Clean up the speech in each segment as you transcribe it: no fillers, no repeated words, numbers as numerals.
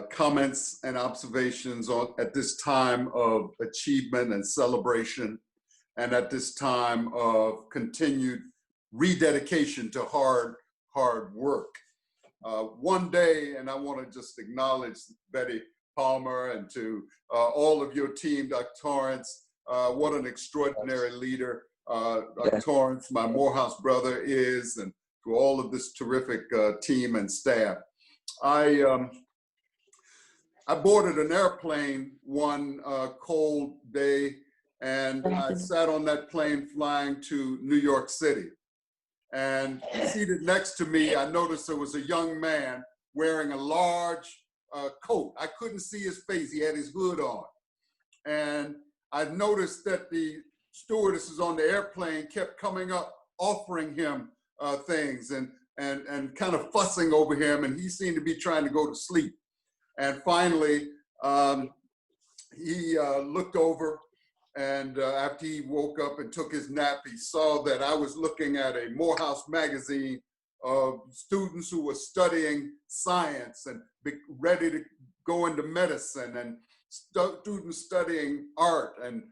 comments and observations at this time of achievement and celebration, and at this time of continued rededication to hard work. One day, and I want to just acknowledge Betty Palmer and to all of your team, Dr. Torrance, what an extraordinary leader Dr. Torrance, my Morehouse brother, is, and to all of this terrific team and staff. I boarded an airplane one cold day, and I sat on that plane flying to New York City. And seated next to me, I noticed there was a young man wearing a large coat. I couldn't see his face. He had his hood on. And I noticed that the stewardesses on the airplane kept coming up, offering him things and kind of fussing over him. And he seemed to be trying to go to sleep. And finally, he looked over, and after he woke up and took his nap, he saw that I was looking at a Morehouse magazine of students who were studying science and ready to go into medicine, and students studying art and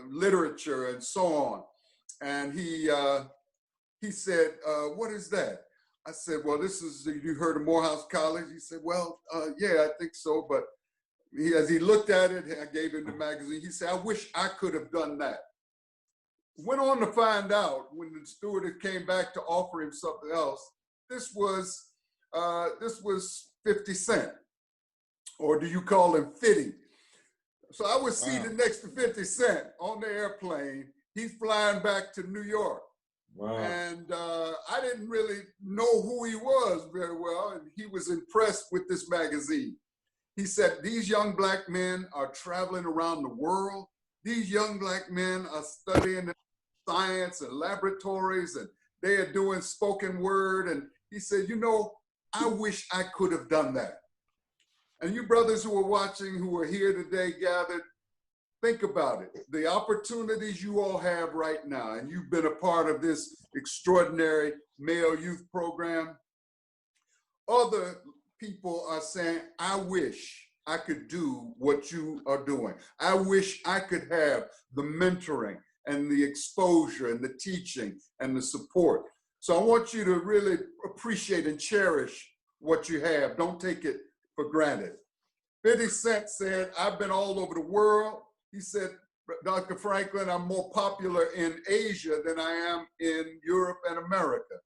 literature and so on. And he said, "What is that?" I said, "Well, this is, you heard of Morehouse College?" He said, "Well, yeah, I think so." But as he looked at it, I gave him the magazine. He said, "I wish I could have done that." Went on to find out when the steward came back to offer him something else, this was 50 Cent, or do you call him 50? So I was seated next to 50 Cent on the airplane. He's flying back to New York. Wow. And I didn't really know who he was very well, and he was impressed with this magazine. He said, "These young black men are traveling around the world. These young black men are studying science and laboratories, and they are doing spoken word." And he said, "You know, I wish I could have done that." And you brothers who are watching, who are here today gathered, think about it. The opportunities you all have right now, and you've been a part of this extraordinary male youth program. Other people are saying, "I wish I could do what you are doing. I wish I could have the mentoring and the exposure and the teaching and the support." So I want you to really appreciate and cherish what you have. Don't take it for granted. 50 Cent said, "I've been all over the world." He said, "Dr. Franklin, I'm more popular in Asia than I am in Europe and America.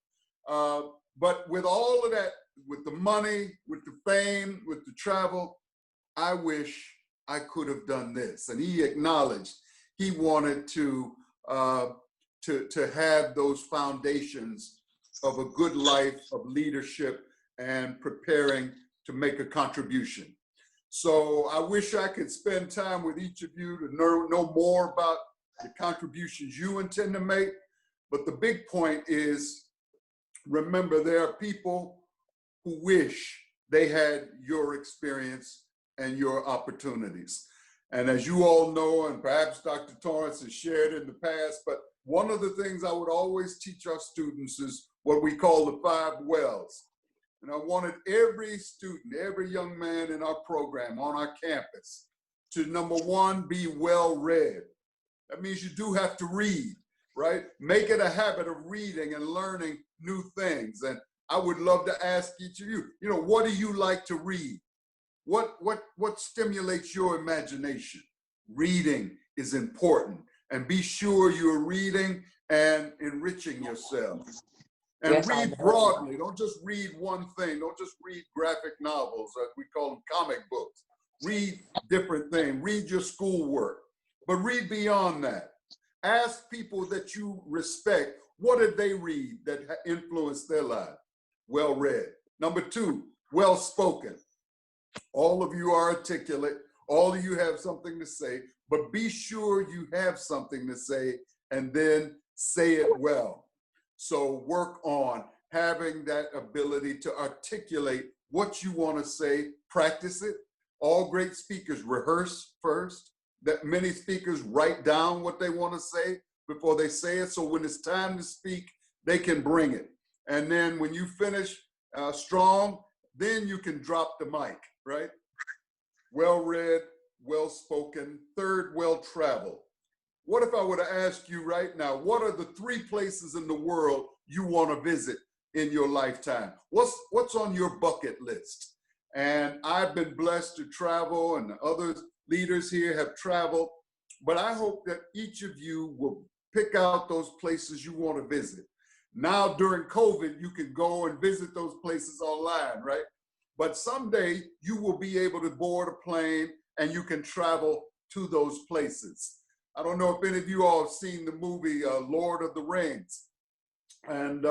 But with all of that, with the money, with the fame, with the travel, I wish I could have done this." And he acknowledged he wanted to have those foundations of a good life of leadership and preparing to make a contribution. So I wish I could spend time with each of you to know more about the contributions you intend to make. But the big point is, remember, there are people who wish they had your experience and your opportunities. And as you all know, and perhaps Dr. Torrance has shared in the past, but one of the things I would always teach our students is what we call the 5 wells. And I wanted every student, every young man in our program on our campus to, number 1, be well-read. That means you do have to read, right? Make it a habit of reading and learning new things. And I would love to ask each of you, what do you like to read? What stimulates your imagination? Reading is important, and be sure you're reading and enriching yourself. And yes, read broadly. Don't just read one thing. Don't just read graphic novels, as we call them, comic books. Read different things. Read your schoolwork, but read beyond that. Ask people that you respect, what did they read that influenced their life? Well read. Number 2, well spoken. All of you are articulate. All of you have something to say, but be sure you have something to say and then say it well. So work on having that ability to articulate what you want to say, practice it. All great speakers rehearse first. That many speakers write down what they want to say before they say it. So when it's time to speak, they can bring it. And then when you finish strong, then you can drop the mic, right? Well-read, well-spoken. Third, well-traveled. What if I were to ask you right now, what are the 3 places in the world you want to visit in your lifetime? What's on your bucket list? And I've been blessed to travel, and other leaders here have traveled, but I hope that each of you will pick out those places you want to visit. Now, during COVID, you can go and visit those places online, right? But someday you will be able to board a plane and you can travel to those places. I don't know if any of you all have seen the movie Lord of the Rings. And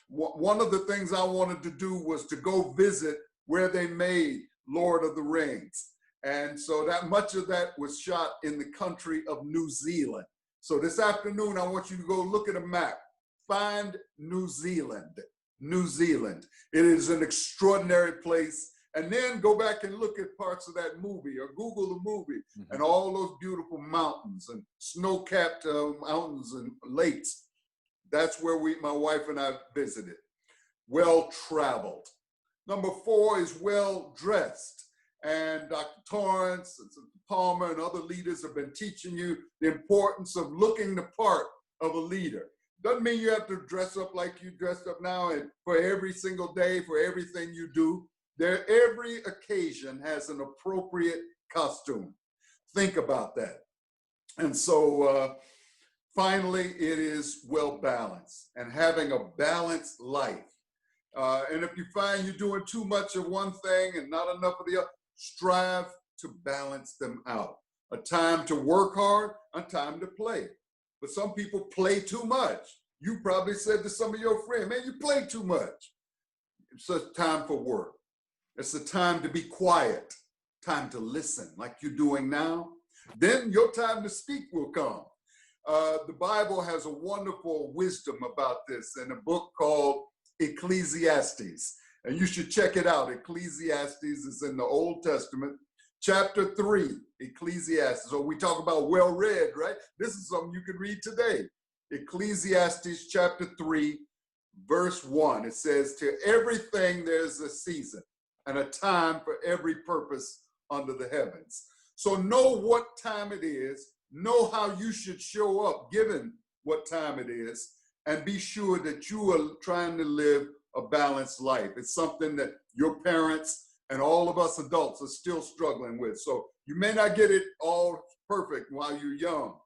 one of the things I wanted to do was to go visit where they made Lord of the Rings. And so that much of that was shot in the country of New Zealand. So this afternoon, I want you to go look at a map. Find New Zealand. New Zealand. It is an extraordinary place. And then go back and look at parts of that movie, or Google the movie, and all those beautiful mountains and snow-capped mountains and lakes. That's where my wife and I visited. Well-traveled. Number 4 is well-dressed. And Dr. Torrance and Palmer and other leaders have been teaching you the importance of looking the part of a leader. Doesn't mean you have to dress up like you dressed up now and for every single day, for everything you do. Every occasion has an appropriate costume. Think about that. And so finally, it is well-balanced and having a balanced life. And if you find you're doing too much of one thing and not enough of the other, strive to balance them out. A time to work hard, a time to play. But some people play too much. You probably said to some of your friends, man, you play too much. It's a time for work. It's a time to be quiet, time to listen like you're doing now. Then your time to speak will come. The Bible has a wonderful wisdom about this in a book called Ecclesiastes. And you should check it out. Ecclesiastes is in the Old Testament. Chapter 3, Ecclesiastes. So we talk about well-read, right? This is something you can read today. Ecclesiastes chapter 3, verse 1. It says, to everything there's a season and a time for every purpose under the heavens. So know what time it is, know how you should show up given what time it is, and be sure that you are trying to live a balanced life. It's something that your parents and all of us adults are still struggling with. So you may not get it all perfect while you're young.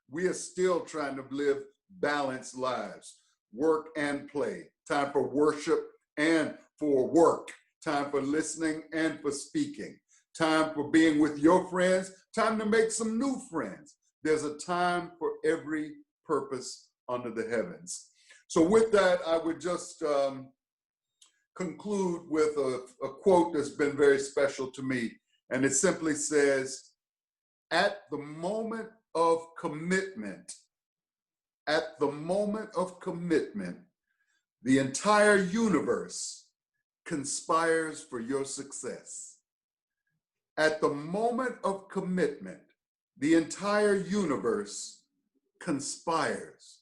We are still trying to live balanced lives, work and play, time for worship and for work, time for listening and for speaking, time for being with your friends, time to make some new friends. There's a time for every purpose under the heavens. So with that, I would just conclude with a quote that's been very special to me. And it simply says, at the moment of commitment, the entire universe conspires for your success. At the moment of commitment, the entire universe conspires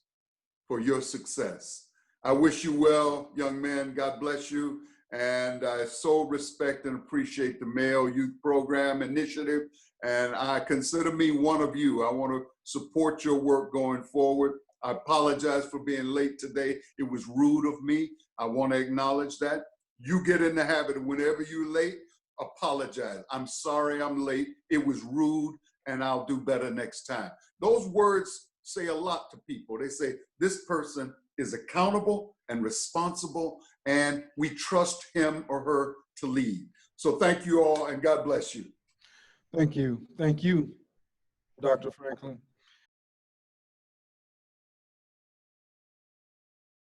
for your success. I wish you well, young man. God bless you. And I so respect and appreciate the Male Youth Program Initiative. And I consider me one of you. I want to support your work going forward. I apologize for being late today. It was rude of me. I want to acknowledge that. You get in the habit of whenever you're late, apologize. I'm sorry I'm late. It was rude, and I'll do better next time. Those words say a lot to people. They say, this person is accountable and responsible, and we trust him or her to lead. So thank you all, and God bless you. Thank you. Thank you, Dr. Franklin.